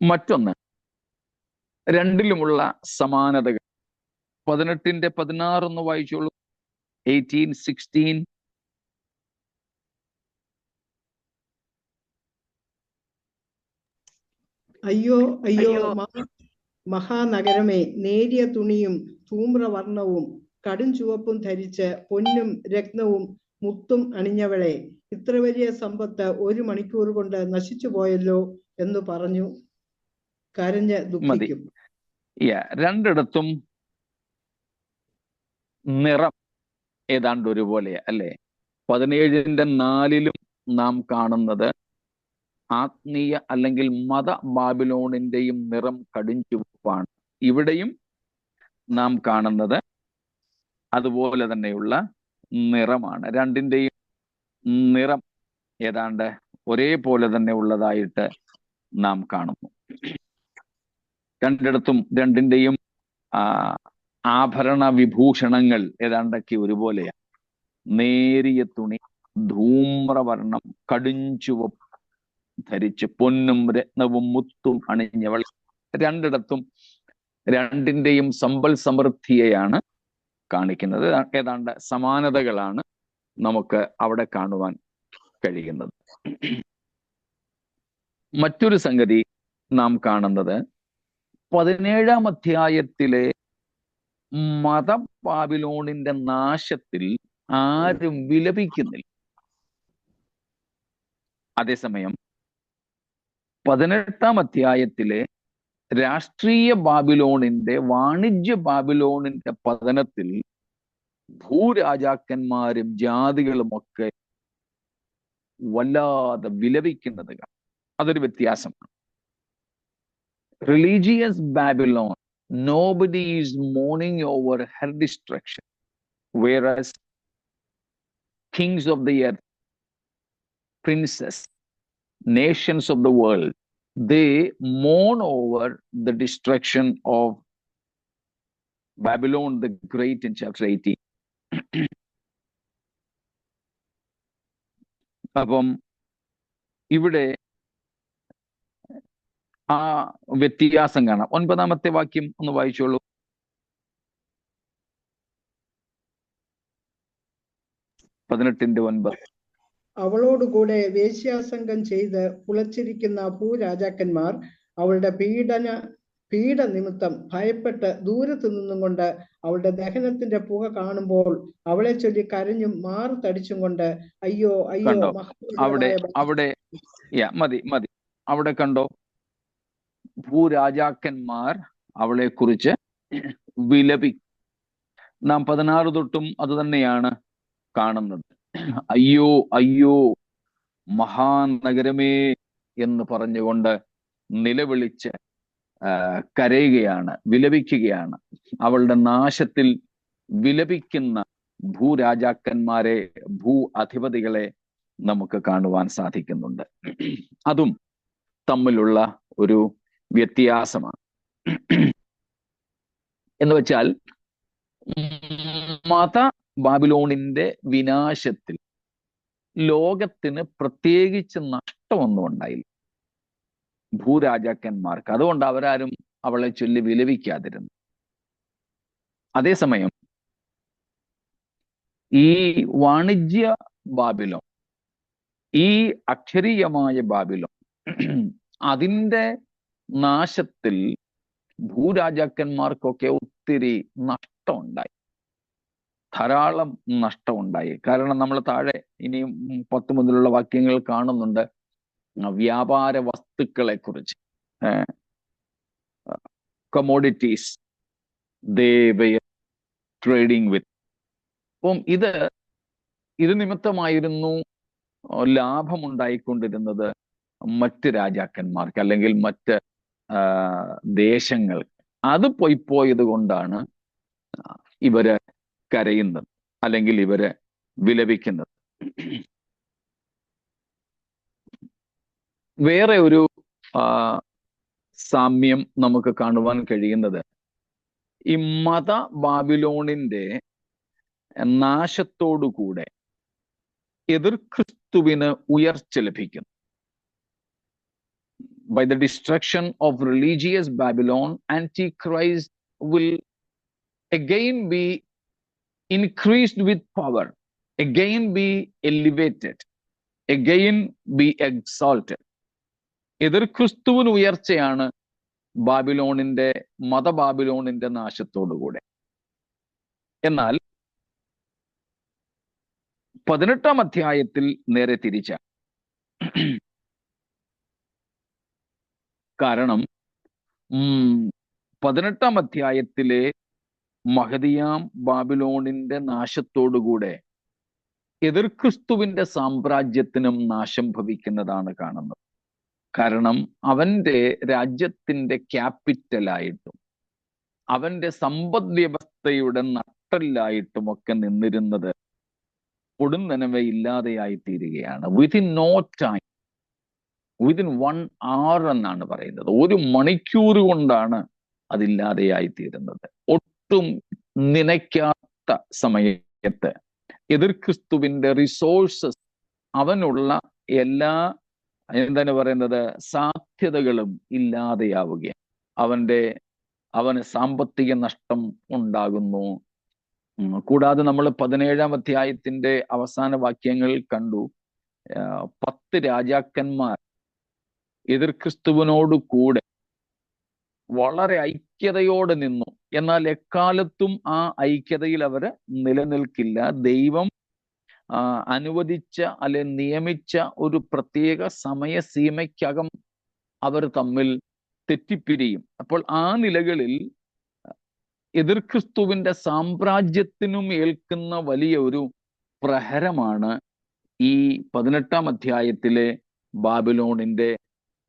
മറ്റൊന്ന്, രണ്ടിലുമുള്ള സമാനതകൾ. 18-ന്റെ 16 ഒന്ന് വായിച്ചോളൂ. 18:16.
അയ്യോ അയ്യോ മഹാനഗരമേ, നേരിയ തുണിയും ധൂമ്രവർണ്ണവും കടും ചുവപ്പും ധരിച്ച് പൊന്നും രത്നവും മുത്തും അണിഞ്ഞവളെ, ഇത്ര വലിയ സമ്പത്ത് 1 മണിക്കൂർ കൊണ്ട് നശിച്ചു പോയല്ലോ എന്ന് പറഞ്ഞു കരഞ്ഞ് ദുഃഖിക്കും.
രണ്ടിടത്തും നിറം ഏതാണ്ട് ഒരുപോലെ അല്ലെ? 17-ന്റെ 4-ലും നാം കാണുന്നത് ആത്മീയ അല്ലെങ്കിൽ മത ബാബിലോണിന്റെയും നിറം കടുംചുവപ്പാണ്. ഇവിടെയും നാം കാണുന്നത് അതുപോലെ തന്നെയുള്ള നിറമാണ്. രണ്ടിന്റെയും നിറം ഏതാണ്ട് ഒരേപോലെ തന്നെ ഉള്ളതായിട്ട് നാം കാണുന്നു. രണ്ടിടത്തും രണ്ടിന്റെയും ആഭരണ വിഭൂഷണങ്ങൾ ഏതാണ്ടൊക്കെ ഒരുപോലെയാണ്. നേരിയ തുണി, ധൂമ്രവർണ്ണം, കടുംചുവപ്പ് ധരിച്ച് പൊന്നും രത്നവും മുത്തും അണിഞ്ഞവൾ. രണ്ടിടത്തും രണ്ടിന്റെയും സമ്പൽ സമൃദ്ധിയെയാണ് കാണിക്കുന്നത്. ഏതാണ്ട് സമാനതകളാണ് നമുക്ക് അവിടെ കാണുവാൻ കഴിയുന്നത്. മറ്റൊരു സംഗതി നാം കാണുന്നത് 17-ാം അധ്യായത്തിലെ മത ബാബിലോണിന്റെ നാശത്തിൽ ആരും വിലപിക്കുന്നില്ല. അതേസമയം 18-ാം അധ്യായത്തിലെ രാഷ്ട്രീയ ബാബിലോണിന്റെ, വാണിജ്യ ബാബിലോണിന്റെ പതനത്തിൽ ഭൂരാജാക്കന്മാരും ജാതികളുമൊക്കെ വല്ലാതെ വിലപിക്കുന്നത് കാണാം. അതൊരു വ്യത്യാസമാണ്. Religious Babylon, nobody is mourning over her destruction, whereas kings of the earth, princes, nations of the world, they mourn over the destruction of Babylon the Great in chapter 18. അപ്പം ഇവിടെ ആ വ്യത്യാസം കാണാം. 9-ാമത്തെ വാക്യം ഒന്ന് വായിച്ചോളൂ. പതിനെട്ടിന്റെ 9.
അവളോടുകൂടെ വേശ്യാസംഗം ചെയ്ത് പുളച്ചിരിക്കുന്ന ഭൂരാജാക്കന്മാർ അവളുടെ പീഡ നിമിത്തം ഭയപ്പെട്ട് ദൂരത്തു നിന്നും കൊണ്ട് അവളുടെ ദഹനത്തിന്റെ പുക കാണുമ്പോൾ അവളെ ചൊല്ലി കരഞ്ഞും മാറു തടിച്ചും കൊണ്ട് അയ്യോ അയ്യോ
കണ്ടോ? അവിടെ
മഹാ
അവിടെ മതി മതി. അവിടെ കണ്ടോ, ഭൂരാജാക്കന്മാർ അവളെ കുറിച്ച് വിലപിക്കും. നാം 16 തൊട്ടും അത് തന്നെയാണ് കാണുന്നത്. അയ്യോ അയ്യോ മഹാനഗരമേ എന്ന് പറഞ്ഞുകൊണ്ട് നിലവിളിച്ച് കരയുകയാണ്, വിലപിക്കുകയാണ്. അവളുടെ നാശത്തിൽ വിലപിക്കുന്ന ഭൂരാജാക്കന്മാരെ, ഭൂ അധിപതികളെ നമുക്ക് കാണുവാൻ സാധിക്കുന്നുണ്ട്. അതും തമ്മിലുള്ള ഒരു വ്യത്യാസമാണ്. എന്ന് വെച്ചാൽ മത ബാബിലോണിന്റെ വിനാശത്തിൽ ലോകത്തിന് പ്രത്യേകിച്ച് നഷ്ടമൊന്നും ഉണ്ടായില്ല ഭൂരാജാക്കന്മാർക്ക്. അതുകൊണ്ട് അവരാരും അവളെ ചൊല്ലി വിലപിക്കാതിരുന്നു. അതേസമയം ഈ വാണിജ്യ ബാബിലോൺ, ഈ അക്ഷരീയമായ ബാബിലോൺ, അതിൻ്റെ നാശത്തിൽ ഭൂരാജാക്കന്മാർക്കൊക്കെ ഒത്തിരി നഷ്ടമുണ്ടായി, ധാരാളം നഷ്ടമുണ്ടായി. കാരണം നമ്മൾ താഴെ ഇനിയും 10 മുതലുള്ള വാക്യങ്ങൾ കാണുന്നുണ്ട് വ്യാപാര വസ്തുക്കളെ കുറിച്ച്. കമോഡിറ്റീസ് ദേ വെയർ ട്രേഡിങ് വിത്ത്. അപ്പം ഇത് നിമിത്തമായിരുന്നു ലാഭമുണ്ടായിക്കൊണ്ടിരുന്നത് മറ്റ് രാജാക്കന്മാർക്ക് അല്ലെങ്കിൽ മറ്റ് ദേശങ്ങൾക്ക്. അത് പോയത് കൊണ്ടാണ് ഇവര് കരയുന്നത് അല്ലെങ്കിൽ ഇവര് വിലപിക്കുന്നത്. വേറെ ഒരു സാമ്യം നമുക്ക് കാണുവാൻ കഴിയുന്നത് ഈ മത ബാബിലോണിന്റെ നാശത്തോടുകൂടെ എതിർ ക്രിസ്തുവിന് ഉയർച്ച ലഭിക്കുന്നു. By the destruction of religious Babylon, Antichrist will again be increased with power, again be elevated, again be exalted. എതിർ ക്രിസ്തുവിന് ഉയർച്ചയാണ് ബാബിലോണിന്റെ മതബാബിലോണിന്റെ നാശത്തോടുകൂടെ. എന്നാൽ 18-ാം അധ്യായത്തിൽ നേരെ തിരിച്ച. കാരണം 18-ാം അധ്യായത്തിലെ മഹദിയാം ബാബിലോണിന്റെ നാശത്തോടുകൂടെ എതിർ ക്രിസ്തുവിന്റെ സാമ്രാജ്യത്തിനും നാശം ഭവിക്കുന്നതാണ് കാണുന്നത്. കാരണം അവന്റെ രാജ്യത്തിന്റെ ക്യാപിറ്റലായിട്ടും അവന്റെ സമ്പദ് വ്യവസ്ഥയുടെ നട്ടലായിട്ടും ഒക്കെ നിന്നിരുന്നത് കൊടുന്നനവ ഇല്ലാതെയായി തീരുകയാണ്. Within no time, within 1 hour എന്നാണ് പറയുന്നത്. 1 മണിക്കൂർ കൊണ്ടാണ് അതില്ലാതെയായി തീരുന്നത്. ഒട്ടും നനയ്ക്കാത്ത സമയത്ത് എതിർ ക്രിസ്തുവിന്റെ റിസോഴ്സസ്, അവനുള്ള എല്ലാ എന്താണ് പറയുന്നത് സാധ്യതകളും ഇല്ലാതെയാവുകയാണ്. അവന് സാമ്പത്തിക നഷ്ടം ഉണ്ടാകുന്നു. കൂടാതെ നമ്മൾ 17-ാം അധ്യായത്തിന്റെ അവസാന വാക്യങ്ങൾ കണ്ടു. 10 രാജാക്കന്മാർ എതിർ ക്രിസ്തുവിനോട് കൂടെ വളരെ ഐക്യതയോടെ നിന്നു. എന്നാൽ എക്കാലത്തും ആ ഐക്യതയിൽ അവര് നിലനിൽക്കില്ല. ദൈവം അനുവദിച്ച അല്ലെ നിയമിച്ച ഒരു പ്രത്യേക സമയസീമയ്ക്കകം അവർ തമ്മിൽ തെറ്റിപ്പിരിയും. അപ്പോൾ ആ നിലകളിൽ എതിർ ക്രിസ്തുവിന്റെ സാമ്രാജ്യത്തിനും ഏൽക്കുന്ന വലിയ ഒരു പ്രഹരമാണ് ഈ 18-ാം അധ്യായത്തിലെ ബാബിലോണിന്റെ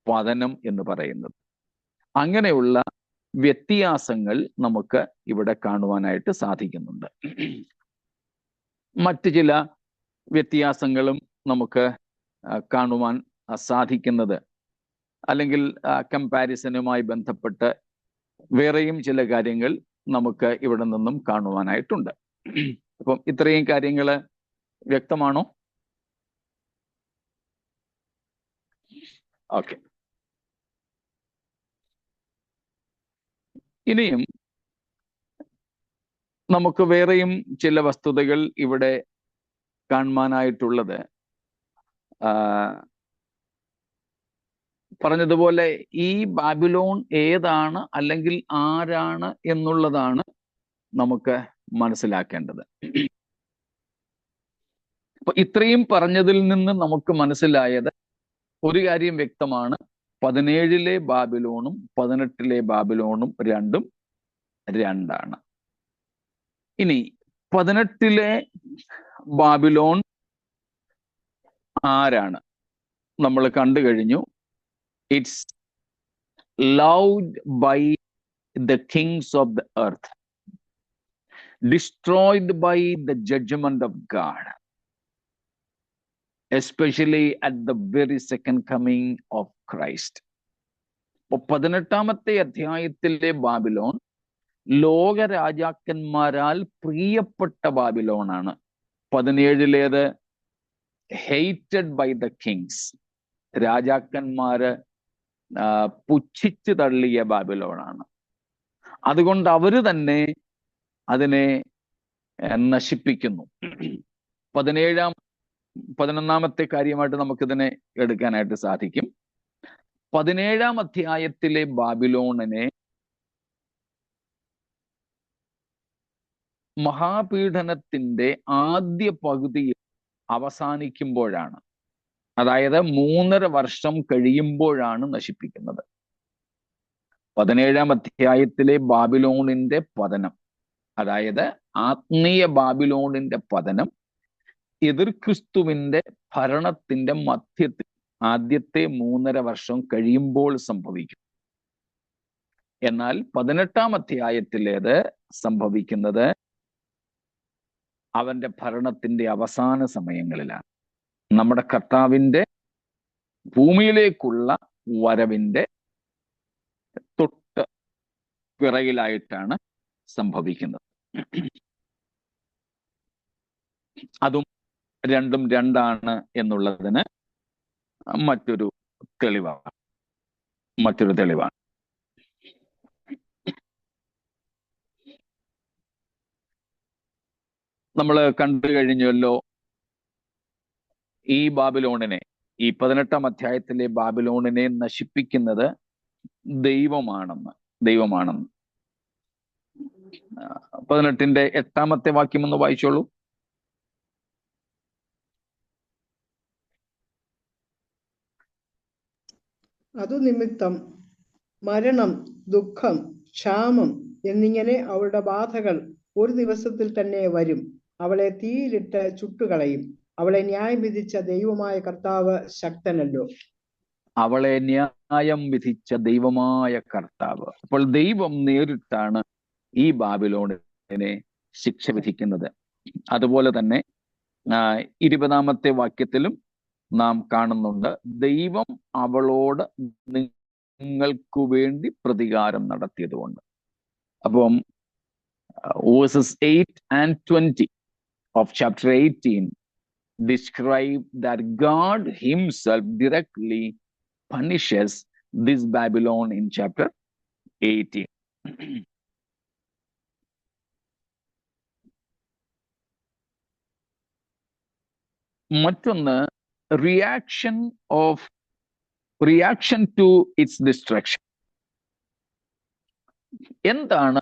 പതനം എന്ന് പറയുന്നത്. അങ്ങനെയുള്ള വ്യത്യാസങ്ങൾ നമുക്ക് ഇവിടെ കാണുവാനായിട്ട് സാധിക്കുന്നുണ്ട്. മറ്റ് ചില വ്യത്യാസങ്ങളും നമുക്ക് കാണുവാൻ സാധിക്കുന്നത്, അല്ലെങ്കിൽ കമ്പാരിസനുമായി ബന്ധപ്പെട്ട് വേറെയും ചില കാര്യങ്ങൾ നമുക്ക് ഇവിടെ നിന്നും കാണുവാനായിട്ടുണ്ട്. അപ്പം ഇത്രയും കാര്യങ്ങൾ വ്യക്തമാണോ? ഓക്കെ. ഇനിയും നമുക്ക് വേറെയും ചില വസ്തുതകൾ ഇവിടെ കാണുവാനായിട്ടുള്ളത്, പറഞ്ഞതുപോലെ ഈ ബാബിലോൺ ഏതാണ് അല്ലെങ്കിൽ ആരാണ് എന്നുള്ളതാണ് നമുക്ക് മനസ്സിലാക്കേണ്ടത്. അപ്പൊ ഇത്രയും പറഞ്ഞതിൽ നിന്ന് നമുക്ക് മനസ്സിലായത് ഒരു കാര്യം വ്യക്തമാണ്: 17 ബാബിലോണും 18 ബാബിലോണും രണ്ടും രണ്ടാണ്. ഇനി 18 ബാബിലോൺ ആരാണ് നമ്മൾ കണ്ടു കഴിഞ്ഞു. It's loved by the kings of the earth, destroyed by the judgement of God, especially at the very second coming of Christ. അപ്പൊ 18-ാമത്തെ അധ്യായത്തിലെ ബാബിലോൺ ലോക രാജാക്കന്മാരാൽ പ്രിയപ്പെട്ട ബാബിലോണാണ്. 17-ലേത് ഹെയ്റ്റഡ് ബൈ ദ കിങ്സ്, രാജാക്കന്മാര് പുച്ഛിച്ചു തള്ളിയ ബാബിലോണാണ്. അതുകൊണ്ട് അവര് തന്നെ അതിനെ നശിപ്പിക്കുന്നു. 11-ാമത്തെ കാര്യമായിട്ട് നമുക്കിതിനെ എടുക്കാനായിട്ട് സാധിക്കും. 17-ാം അധ്യായത്തിലെ ബാബിലോണിനെ മഹാപീഡനത്തിന്റെ ആദ്യ പകുതി അവസാനിക്കുമ്പോഴാണ്, അതായത് 3.5 വർഷം കഴിയുമ്പോഴാണ് നശിപ്പിക്കുന്നത്. 17-ാം അധ്യായത്തിലെ ബാബിലോണിന്റെ പതനം, അതായത് ആത്മീയ ബാബിലോണിന്റെ പതനം, എതിർ ക്രിസ്തുവിന്റെ ഭരണത്തിന്റെ മധ്യത്തിൽ ആദ്യത്തെ 3.5 വർഷം കഴിയുമ്പോൾ സംഭവിക്കും. എന്നാൽ 18-ാം അധ്യായത്തിലേത് സംഭവിക്കുന്നത് അവന്റെ ഭരണത്തിന്റെ അവസാന സമയങ്ങളിലാണ്. നമ്മുടെ കർത്താവിന്റെ ഭൂമിയിലേക്കുള്ള വരവിന്റെ തൊട്ട് പിറകിലായിട്ടാണ് സംഭവിക്കുന്നത്. അതും രണ്ടും രണ്ടാണ് എന്നുള്ളതിന് മറ്റൊരു തെളിവാണ്. നമ്മൾ കണ്ടു കഴിഞ്ഞല്ലോ ഈ ബാബിലോണിനെ, ഈ 18-ാം അധ്യായത്തിലെ ബാബിലോണിനെ നശിപ്പിക്കുന്നത് ദൈവമാണെന്ന്. 18-ന്റെ 8-ാമത്തെ വാക്യം ഒന്ന് വായിച്ചോളൂ.
അതു നിമിത്തം മരണം, ദുഃഖം, ക്ഷാമം എന്നിങ്ങനെ അവളുടെ ബാധകൾ ഒരു ദിവസത്തിൽ തന്നെ വരും. അവളെ തീയിലിട്ട് ചുട്ടുകളയും. അവളെ ന്യായം വിധിച്ച ദൈവമായ കർത്താവ് ശക്തനല്ലോ.
അവളെ ന്യായം വിധിച്ച ദൈവമായ കർത്താവ്. അപ്പോൾ ദൈവം നേരിട്ടാണ് ഈ ബാബിലോണിനെ ശിക്ഷ വിധിക്കുന്നത്. അതുപോലെ തന്നെ 20-ാമത്തെ വാക്യത്തിലും നാം കാണുന്നുണ്ട്, ദൈവം അവളോട് നിങ്ങൾക്കു വേണ്ടി പ്രതികാരം നടത്തിയതുകൊണ്ട്. അപ്പം verses 8 and 20 of chapter 18 describe that God himself directly punishes this Babylon in chapter 18. മറ്റൊന്ന് റിയാക്ഷൻ ടു ഇറ്റ്സ് ഡിസ്ട്രക്ഷൻ. എന്താണ്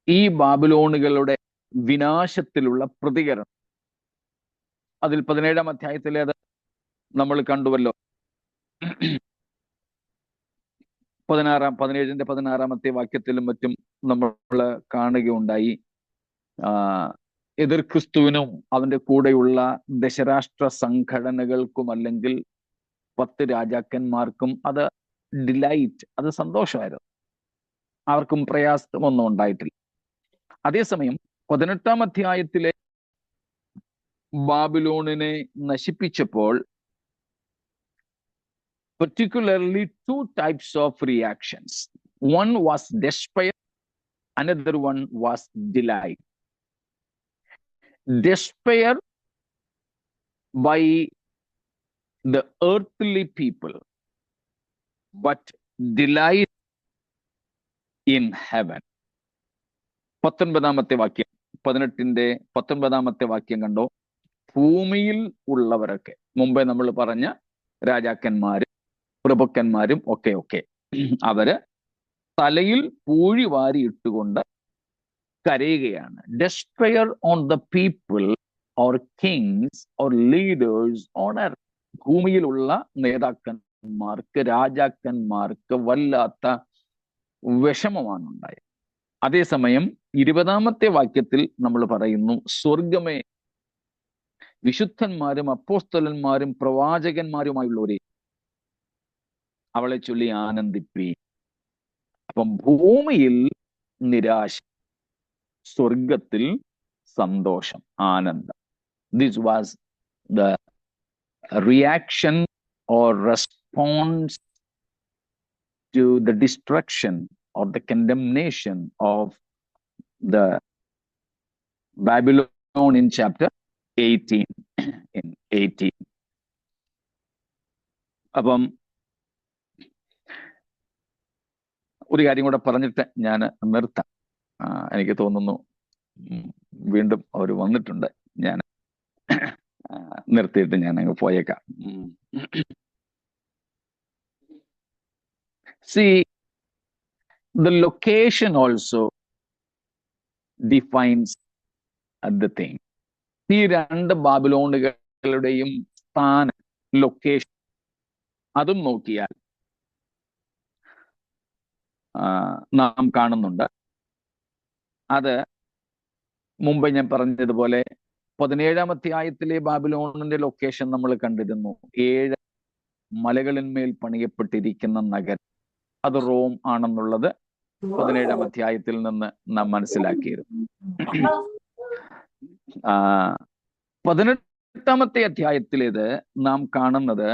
ഈ ബാബിലോണുകളുടെ വിനാശത്തിലുള്ള പ്രതികരണം? അതിൽ 17-ാം അധ്യായത്തിലേത് നമ്മൾ കണ്ടുവല്ലോ. 17-ന്റെ 16-ാമത്തെ വാക്യത്തിലും മറ്റും നമ്മൾ കാണുകയുണ്ടായി. എതിർ ക്രിസ്തുവിനും അവന്റെ കൂടെയുള്ള ദശരാഷ്ട്ര സംഘടനകൾക്കും അല്ലെങ്കിൽ 10 രാജാക്കന്മാർക്കും അത് ഡിലൈറ്റ്, അത് സന്തോഷമായിരുന്നു. അവർക്കും പ്രയാസമൊന്നും ഉണ്ടായിട്ടില്ല. അതേസമയം 18-ാം അധ്യായത്തിലെ ബാബിലോണിനെ നശിപ്പിച്ചപ്പോൾ particularly 2 types of reactions. One was despair, another one was delight. Despair by the earthly people, but delight in heaven. 19-ാമത്തെ വാക്യം, 19-ാമത്തെ വാക്യം കണ്ടോ? ഭൂമിയിൽ ഉള്ളവരൊക്കെ, മുമ്പേ നമ്മൾ പറഞ്ഞ രാജാക്കന്മാരും പ്രഭുക്കന്മാരും ഒക്കെ അവര് തലയിൽ പൂഴി വാരി ഇട്ടുകൊണ്ട് കരയുകയാണ്. Despair on the people or kings or leaders on earth. ഭൂമിയിലുള്ള നേതാക്കന്മാർക്ക്, രാജാക്കന്മാർക്ക് വല്ലാത്ത വിഷമമാണ് ഉണ്ടായത്. അതേസമയം 20-ാമത്തെ വാക്യത്തിൽ നമ്മൾ പറയുന്നു, സ്വർഗമേ, വിശുദ്ധന്മാരും അപ്പോസ്തലന്മാരും പ്രവാചകന്മാരുമായുള്ളവരെ, അവളെ ചൊല്ലി ആനന്ദിപ്പി. അപ്പം ഭൂമിയിൽ നിരാശ, സ്വർഗത്തിൽ സന്തോഷം, ആനന്ദം. This was the reaction or response to the destruction or the condemnation of the Babylon in chapter 18. In 18. അപ്പം ഒരു കാര്യം കൂടെ പറഞ്ഞിട്ട് ഞാൻ നിർത്താം. എനിക്ക് തോന്നുന്നു വീണ്ടും അവർ വന്നിട്ടുണ്ട്. ഞാൻ നിർത്തിയിട്ട് ഞാൻ അങ്ങ് പോയേക്കാം. See, the location also defines the thing. ഈ 2 ബാബിലോണുകളുടെയും സ്ഥാനം, ലൊക്കേഷൻ, അതും നോക്കിയാൽ നാം കാണുന്നുണ്ട്. അത് മുമ്പ് ഞാൻ പറഞ്ഞതുപോലെ 17-ാം അധ്യായത്തിലെ ബാബിലോണിന്റെ ലൊക്കേഷൻ നമ്മൾ കണ്ടിരുന്നു. 7 മലകളിന്മേൽ പണിയപ്പെട്ടിരിക്കുന്ന നഗരം, അത് റോം ആണെന്നുള്ളത് 17-ാം അധ്യായത്തിൽ നിന്ന് നാം മനസ്സിലാക്കിയിരുന്നു. 18-ാമത്തെ അധ്യായത്തിലേത് നാം കാണുന്നത്,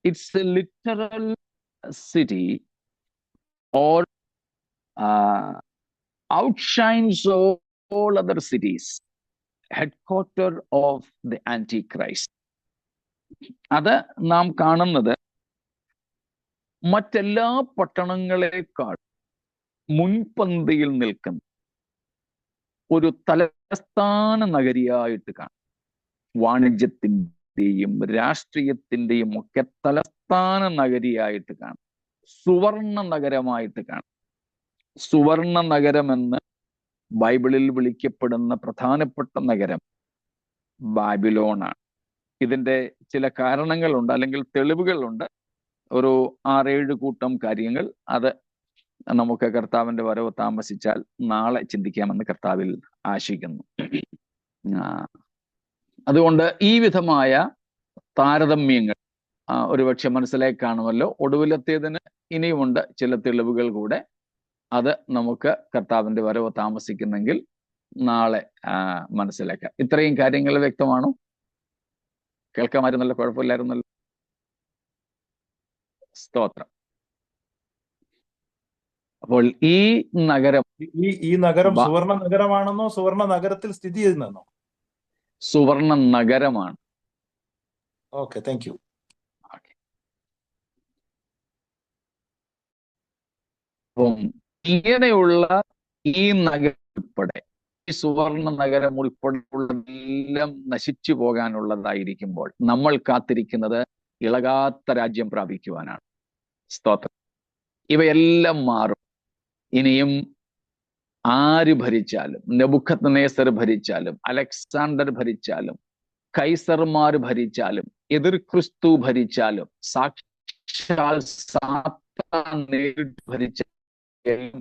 it's A literal city or outshines all other cities, headquarter of the Antichrist. അത് നാം കാണുന്നത് മറ്റെല്ലാ പട്ടണങ്ങളെക്കാൾ മുൻപന്തിയിൽ നിൽക്കുന്ന ഒരു തലസ്ഥാന നഗരിയായിട്ട് കാണും. വാണിജ്യത്തിന്റെയും രാഷ്ട്രീയത്തിന്റെയും ഒക്കെ തലസ്ഥാന നഗരിയായിട്ട് കാണും. സുവർണ നഗരമായിട്ട് കാണും. സുവർണ നഗരമെന്ന് ബൈബിളിൽ വിളിക്കപ്പെടുന്ന പ്രധാനപ്പെട്ട നഗരം ബാബിലോണാണ്. ഇതിന്റെ ചില കാരണങ്ങളുണ്ട്, അല്ലെങ്കിൽ തെളിവുകളുണ്ട്. ഒരു 6-7 കൂട്ടം കാര്യങ്ങൾ. അത് നമുക്ക് കർത്താവിന്റെ വരവ് താമസിച്ചാൽ നാളെ ചിന്തിക്കാമെന്ന് കർത്താവിൽ ആശിക്കുന്നു. അതുകൊണ്ട് ഈ വിധമായ താരതമ്യങ്ങൾ ഒരുപക്ഷെ മനസ്സിലായി കാണുമല്ലോ. ഒടുവിലത്തേതിന് ഇനിയുമുണ്ട് ചില തെളിവുകൾ കൂടെ. അത് നമുക്ക് കർത്താവിന്റെ വരവ് താമസിക്കുന്നെങ്കിൽ നാളെ മനസ്സിലാക്കാം. ഇത്രയും കാര്യങ്ങൾ വ്യക്തമാണോ? കേൾക്കാമായിരുന്നല്ലോ? കുഴപ്പമില്ലായിരുന്നല്ലോ? സ്തോത്രം. അപ്പോൾ ഈ നഗരം,
ഈ നഗരം സുവർണ നഗരമാണെന്നോ സുവർണ നഗരത്തിൽ സ്ഥിതി ചെയ്യുന്നോ?
സുവർണ നഗരമാണ്.
Okay, thank you.
അപ്പം ഇങ്ങനെയുള്ള ഈ നഗരം ഉൾപ്പെടെ, ഈ സുവർണ നഗരം ഉൾപ്പെടെയുള്ളതെല്ലാം നശിച്ചു പോകാനുള്ളതായിരിക്കുമ്പോൾ നമ്മൾ കാത്തിരിക്കുന്നത് ഇളകാത്ത രാജ്യം പ്രാപിക്കുവാനാണ്. സ്തോത്രം. ഇവയെല്ലാം മാറും. ഇനിയും ആര് ഭരിച്ചാലും, നെബൂഖദ്നേസർ ഭരിച്ചാലും, അലക്സാണ്ടർ ഭരിച്ചാലും, കൈസർമാർ ഭരിച്ചാലും, എതിർ ക്രിസ്തു ഭരിച്ചാലും, സാക്ഷാൽ സാത്താൻ നേരിട്ട് ഭരിച്ചാലും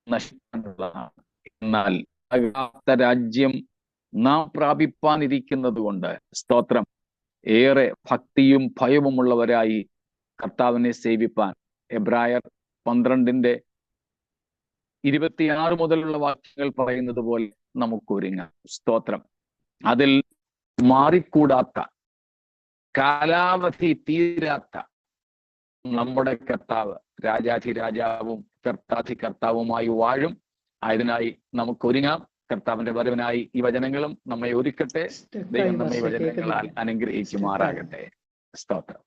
നശിക്കാനുള്ളതാണ്. എന്നാൽ ഇളകാത്ത രാജ്യം നാം പ്രാപിപ്പാനിരിക്കുന്നത് കൊണ്ട് സ്തോത്രം, ഏറെ ഭക്തിയും ഭയവുമുള്ളവരായി കർത്താവിനെ സേവിപ്പാൻ എബ്രായർ 12:26 മുതലുള്ള വാക്യങ്ങൾ പറയുന്നത് പോലെ നമുക്ക് ഒരുങ്ങാം. സ്തോത്രം. അതിൽ മാറിക്കൂടാത്ത, കാലാവധി തീരാത്ത നമ്മുടെ കർത്താവ് രാജാധിരാജാവും കർത്താധി കർത്താവുമായി വാഴും. അതിനായി നമുക്ക് ഒരുങ്ങാം. കർത്താവിന്റെ വരവിനായി ഈ വചനങ്ങളും നമ്മെ ഒരുക്കട്ടെ. ദൈവം നമ്മെ ഈ വചനങ്ങളാൽ അനുഗ്രഹിക്കുമാറാകട്ടെ. സ്തോത്രം.